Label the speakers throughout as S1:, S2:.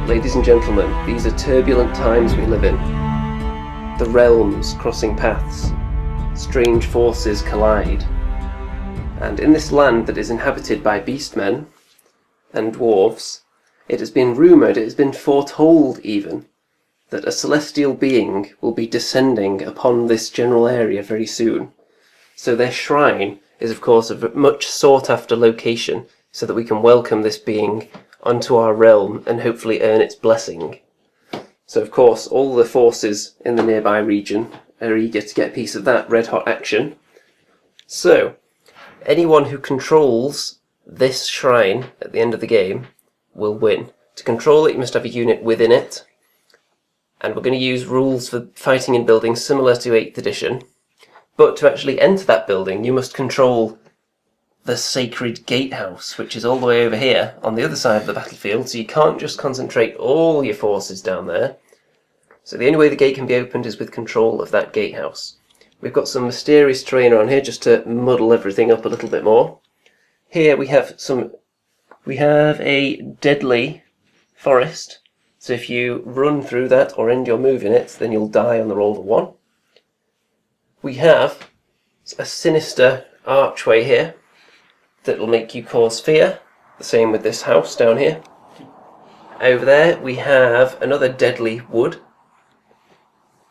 S1: Ladies and gentlemen, these are turbulent times we live in. The realms crossing paths, strange forces collide, and in this land that is inhabited by beastmen and dwarves, it has been rumoured, it has been foretold even, that a celestial being will be descending upon this general area very soon. So their shrine is of course a much sought after location, so that we can welcome this being onto our realm and hopefully earn its blessing. So of course all the forces in the nearby region are eager to get a piece of that red hot action. So anyone who controls this shrine at the end of the game will win. To control it you must have a unit within it, and we're going to use rules for fighting in buildings similar to 8th edition, but to actually enter that building you must control the sacred gatehouse, which is all the way over here on the other side of the battlefield, so you can't just concentrate all your forces down there. So the only way the gate can be opened is with control of that gatehouse. We've got some mysterious terrain around here just to muddle everything up a little bit more. Here we have a deadly forest, so if you run through that or end your move in it, then you'll die on the roll of 1. We have a sinister archway here that will make you cause fear. The same with this house down here. Over there we have another deadly wood,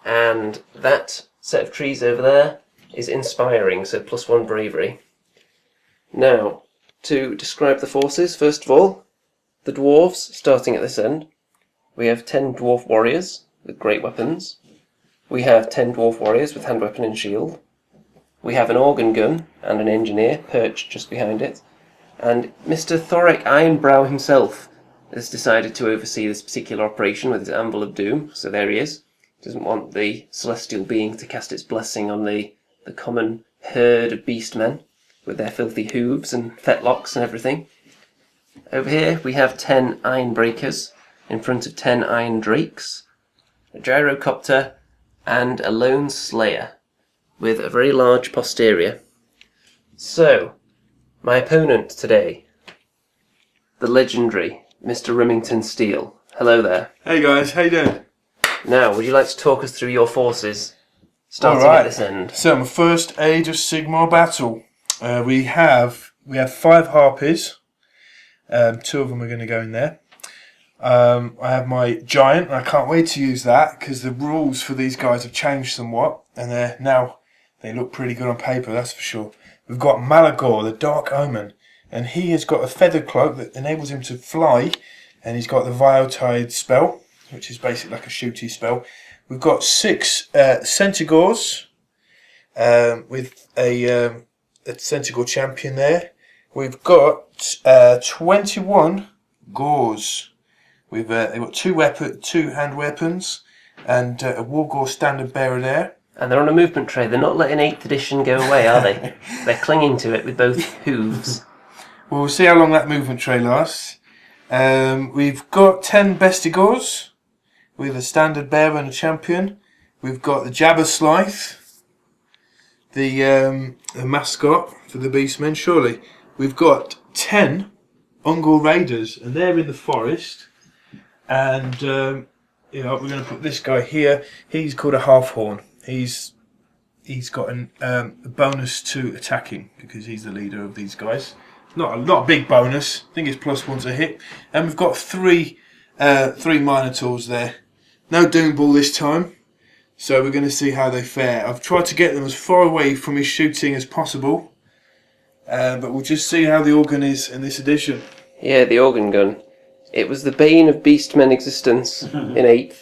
S1: and that set of trees over there is inspiring, so +1 bravery. Now, to describe the forces, first of all, the dwarves starting at this end. We have 10 dwarf warriors with great weapons. We have 10 dwarf warriors with hand weapon and shield. We have an organ gun and an engineer perched just behind it, and Mr. Thoric Ironbrow himself has decided to oversee this particular operation with his Anvil of Doom, so there he is. Doesn't want the celestial being to cast its blessing on the common herd of beastmen with their filthy hooves and fetlocks and everything. Over here we have 10 iron breakers in front of 10 iron drakes, a gyrocopter and a lone slayer with a very large posterior. So, my opponent today, the legendary Mr. Remington Steele. Hello there.
S2: Hey guys, how you doing?
S1: Now, would you like to talk us through your forces, starting at this end?
S2: So, my first Age of Sigmar battle. We have 5 harpies. 2 of them are going to go in there. I have my giant, and I can't wait to use that because the rules for these guys have changed somewhat, and they look pretty good on paper, that's for sure. We've got Malagor, the Dark Omen, and he has got a feather cloak that enables him to fly, and he's got the Viotide spell, which is basically like a shooty spell. We've got 6 Centaurs with a Centaur champion there. We've got 21 Gors. They've got 2 hand weapons and a Wargore standard bearer there.
S1: And they're on a movement tray. They're not letting 8th edition go away, are they? They're clinging to it with both hooves.
S2: Well, we'll see how long that movement tray lasts. We've got 10 Bestigors with a standard bearer and a champion. We've got the Jabberslythe, the mascot for the Beastmen, surely. We've got 10 Ungor Raiders, and they're in the forest. And we're going to put this guy here. He's called a Halfhorn. He's got a bonus to attacking because he's the leader of these guys. Not a big bonus. I think it's +1 to hit. And we've got 3 Minotaurs there. No Doom Ball this time. So we're going to see how they fare. I've tried to get them as far away from his shooting as possible. But we'll just see how the organ is in this edition.
S1: Yeah, the organ gun. It was the bane of beastmen existence in 8th.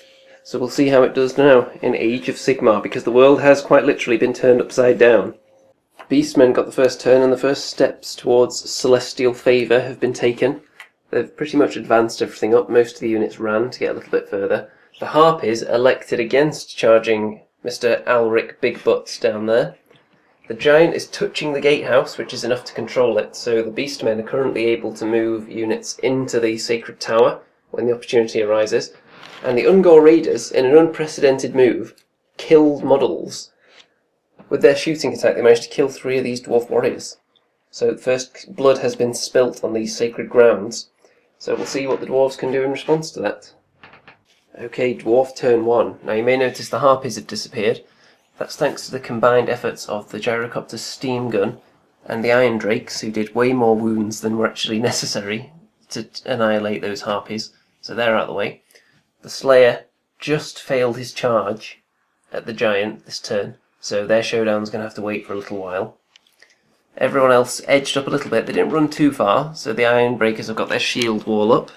S1: So we'll see how it does now in Age of Sigmar, because the world has quite literally been turned upside down. Beastmen got the first turn, and the first steps towards celestial favour have been taken. They've pretty much advanced everything up. Most of the units ran to get a little bit further. The Harpies elected against charging Mr. Alric Big Butts down there. The Giant is touching the gatehouse, which is enough to control it, so the Beastmen are currently able to move units into the Sacred Tower when the opportunity arises. And the Ungor Raiders, in an unprecedented move, killed models. With their shooting attack, they managed to kill 3 of these dwarf warriors. So first blood has been spilt on these sacred grounds. So we'll see what the dwarves can do in response to that. Okay, Dwarf turn 1. Now you may notice the harpies have disappeared. That's thanks to the combined efforts of the gyrocopter's steam gun and the Iron Drakes, who did way more wounds than were actually necessary to annihilate those harpies. So they're out of the way. The Slayer just failed his charge at the Giant this turn, so their showdown's going to have to wait for a little while. Everyone else edged up a little bit. They didn't run too far, so the Iron Breakers have got their shield wall up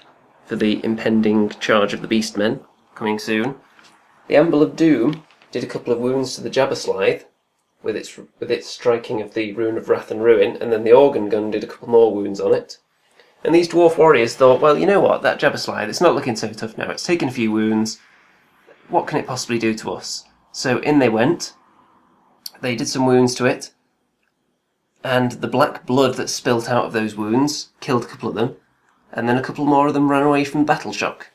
S1: for the impending charge of the Beastmen coming soon. The Amble of Doom did a couple of wounds to the Jabberslithe with its striking of the Rune of Wrath and Ruin, and then the Organ Gun did a couple more wounds on it. And these Dwarf Warriors thought, well, you know what, that Jabberslithe, it's not looking so tough now, it's taken a few wounds, what can it possibly do to us? So in they went, they did some wounds to it, and the black blood that spilt out of those wounds killed a couple of them, and then a couple more of them ran away from battle shock.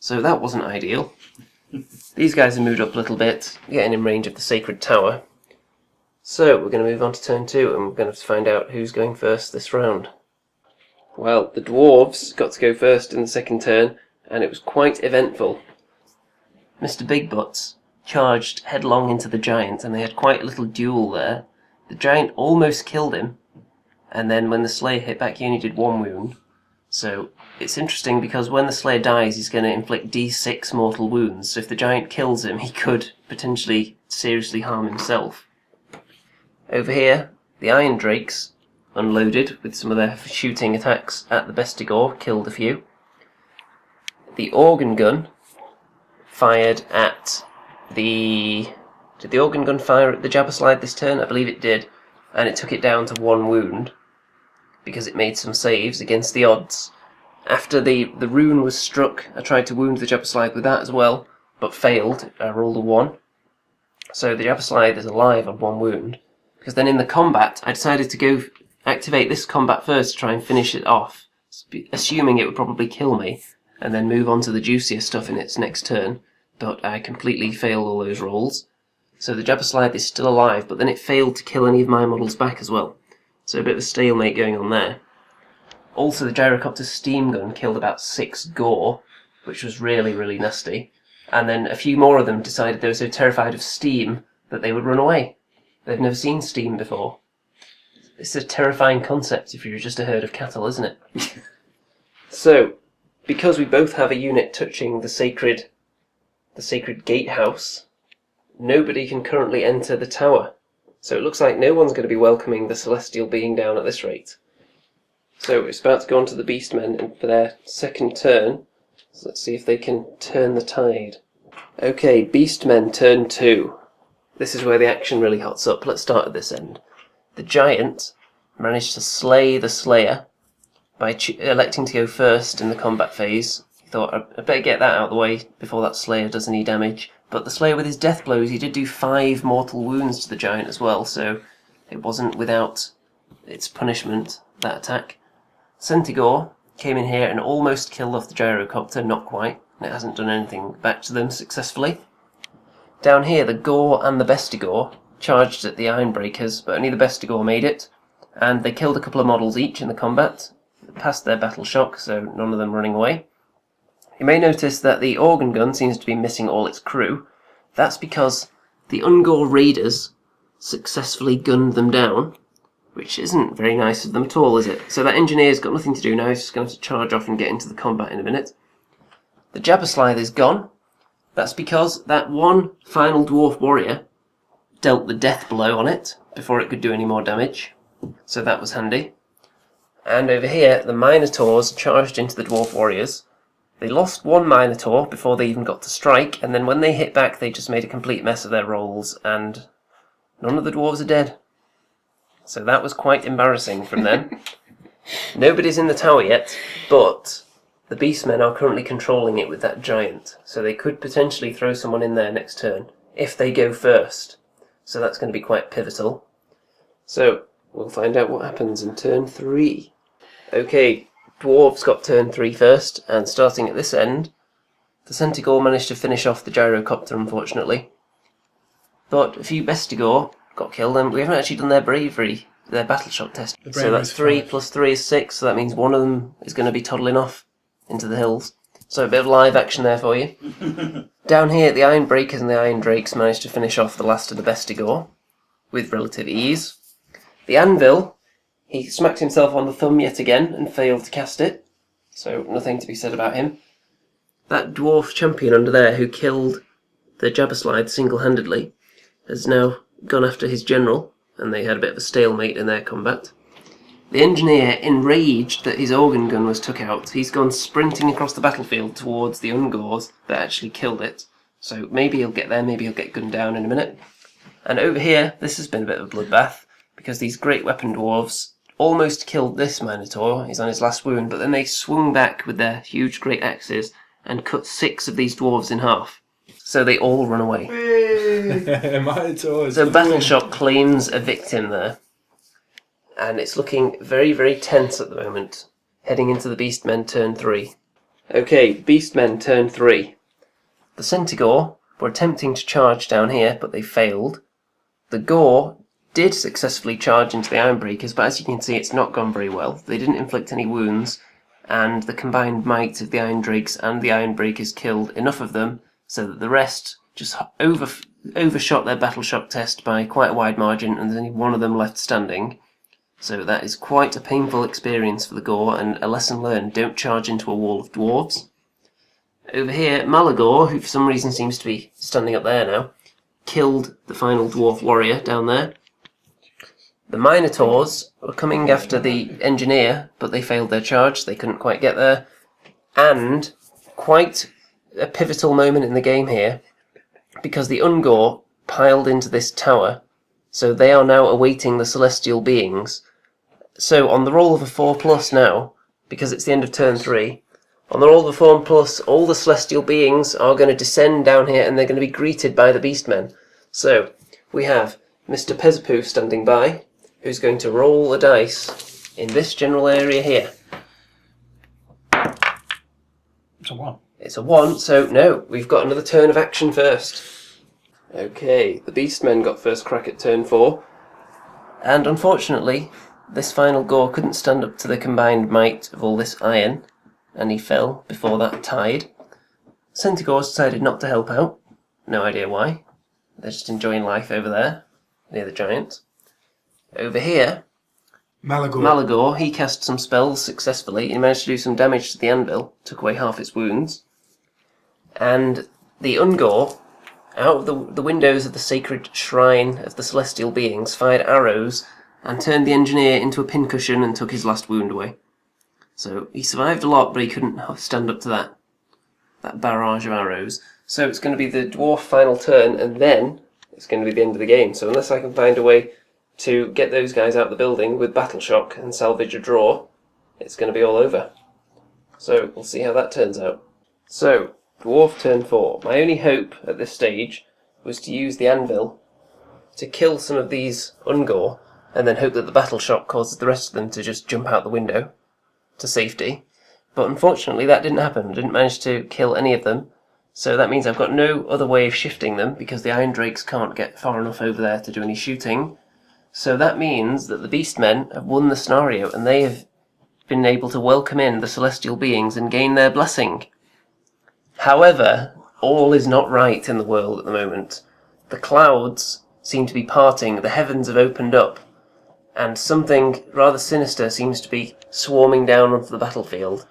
S1: So that wasn't ideal. These guys have moved up a little bit, getting in range of the Sacred Tower. So we're going to move on to turn 2, and we're going to have to find out who's going first this round. Well, the Dwarves got to go first in the second turn, and it was quite eventful. Mr. Big Butts charged headlong into the Giant, and they had quite a little duel there. The Giant almost killed him, and then when the Slayer hit back, he only did 1 wound. So it's interesting because when the Slayer dies, he's going to inflict D6 mortal wounds, so if the Giant kills him, he could potentially seriously harm himself. Over here, the Iron Drakes unloaded with some of their shooting attacks at the Bestigor, killed a few. The Organ Gun fired at the... Did the Organ Gun fire at the Jabberslithe this turn? I believe it did, and it took it down to 1 wound because it made some saves against the odds. After the rune was struck, I tried to wound the Jabberslithe with that as well, but failed. I rolled a 1. So the Jabberslithe is alive on 1 wound. Because then in the combat, I decided to go activate this combat first to try and finish it off, assuming it would probably kill me, and then move on to the juicier stuff in its next turn, but I completely failed all those rolls. So the Jabberslithe is still alive, but then it failed to kill any of my models back as well. So a bit of a stalemate going on there. Also, the Gyrocopter's steam gun killed about 6 gore, which was really, really nasty. And then a few more of them decided they were so terrified of steam that they would run away. They've never seen steam before. It's a terrifying concept if you're just a herd of cattle, isn't it? So, because we both have a unit touching the sacred gatehouse, nobody can currently enter the tower. So it looks like no one's going to be welcoming the celestial being down at this rate. So it's about to go on to the Beastmen for their second turn. So let's see if they can turn the tide. Okay, Beastmen turn 2. This is where the action really hots up. Let's start at this end. The Giant managed to slay the Slayer by electing to go first in the combat phase. He thought, I better get that out of the way before that Slayer does any damage. But the Slayer with his death blows, he did do 5 mortal wounds to the Giant as well, so it wasn't without its punishment, that attack. Centaur came in here and almost killed off the Gyrocopter, not quite. It hasn't done anything back to them successfully. Down here, the Gore and the Bestigor charged at the Ironbreakers, but only the Bestigor made it, and they killed a couple of models each in the combat, past their battle shock, so none of them running away. You may notice that the Organ Gun seems to be missing all its crew. That's because the Ungor Raiders successfully gunned them down, which isn't very nice of them at all, is it? So that Engineer's got nothing to do now, he's just going to have to charge off and get into the combat in a minute. The Jabberslithe is gone. That's because that one final Dwarf Warrior dealt the death blow on it before it could do any more damage, so that was handy. And over here, the Minotaurs charged into the Dwarf Warriors. They lost 1 Minotaur before they even got to strike, and then when they hit back they just made a complete mess of their rolls, and none of the dwarves are dead. So that was quite embarrassing from them. Nobody's in the tower yet, but the Beastmen are currently controlling it with that Giant, so they could potentially throw someone in there next turn, if they go first. So that's going to be quite pivotal. So, we'll find out what happens in turn 3. Okay, Dwarves got turn 3 first, and starting at this end, the Centaur managed to finish off the Gyrocopter, unfortunately. But a few Bestigor got killed, and we haven't actually done their bravery, their battle shock test. So that's 3 plus 3 is 6, so that means one of them is going to be toddling off into the hills. So a bit of live action there for you. Down here, the Iron Breakers and the Iron Drakes managed to finish off the last of the Bestigor with relative ease. The Anvil, he smacked himself on the thumb yet again and failed to cast it, so nothing to be said about him. That dwarf champion under there who killed the Jabberslide single-handedly has now gone after his general, and they had a bit of a stalemate in their combat. The engineer, enraged that his organ gun was took out, he's gone sprinting across the battlefield towards the Ungors that actually killed it. So maybe he'll get there, maybe he'll get gunned down in a minute. And over here, this has been a bit of a bloodbath, because these great weapon dwarves almost killed this Minotaur. He's on his last wound, but then they swung back with their huge great axes and cut 6 of these dwarves in half. So they all run away. So Battleshock claims a victim there. And it's looking very, very tense at the moment, heading into the Beastmen turn 3. Okay, Beastmen turn 3. The Centaur were attempting to charge down here, but they failed. The Gore did successfully charge into the Ironbreakers, but as you can see, it's not gone very well. They didn't inflict any wounds, and the combined might of the Iron Drakes and the Ironbreakers killed enough of them, so that the rest just overshot their Battleshock test by quite a wide margin, and there's only one of them left standing. So that is quite a painful experience for the Gore, and a lesson learned: don't charge into a wall of dwarves. Over here, Malagor, who for some reason seems to be standing up there now, killed the final dwarf warrior down there. The Minotaurs were coming after the engineer, but they failed their charge, they couldn't quite get there. And quite a pivotal moment in the game here, because the Ungor piled into this tower, so they are now awaiting the celestial beings. So on the roll of a 4+ now, because it's the end of turn 3, on the roll of a 4+, all the celestial beings are going to descend down here and they're going to be greeted by the Beastmen. So we have Mr. Pezapoo standing by, who's going to roll a dice in this general area here.
S2: It's a 1.
S1: It's a 1, so no, we've got another turn of action first. Okay, the Beastmen got first crack at turn 4, and unfortunately, this final Gore couldn't stand up to the combined might of all this iron, and he fell before that tide. Centaurs decided not to help out, no idea why. They're just enjoying life over there, near the giant. Over here, Malagor, he cast some spells successfully. He managed to do some damage to the anvil, took away half its wounds. And the Ungor, out of the windows of the sacred shrine of the celestial beings, fired arrows and turned the engineer into a pincushion and took his last wound away. So he survived a lot, but he couldn't stand up to that barrage of arrows. So it's going to be the dwarf final turn, and then it's going to be the end of the game. So unless I can find a way to get those guys out of the building with Battleshock and salvage a draw, it's going to be all over. So we'll see how that turns out. So, dwarf turn 4. My only hope at this stage was to use the anvil to kill some of these Ungor, and then hope that the Battleshock causes the rest of them to just jump out the window to safety. But unfortunately that didn't happen. I didn't manage to kill any of them, so that means I've got no other way of shifting them, because the Iron Drakes can't get far enough over there to do any shooting. So that means that the Beastmen have won the scenario, and they have been able to welcome in the celestial beings and gain their blessing. However, all is not right in the world at the moment. The clouds seem to be parting, the heavens have opened up, and something rather sinister seems to be swarming down onto the battlefield.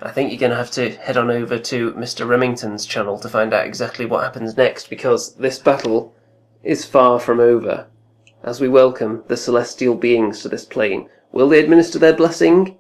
S1: I think you're going to have to head on over to Mr. Remington's channel to find out exactly what happens next, because this battle is far from over. As we welcome the celestial beings to this plane, will they administer their blessing,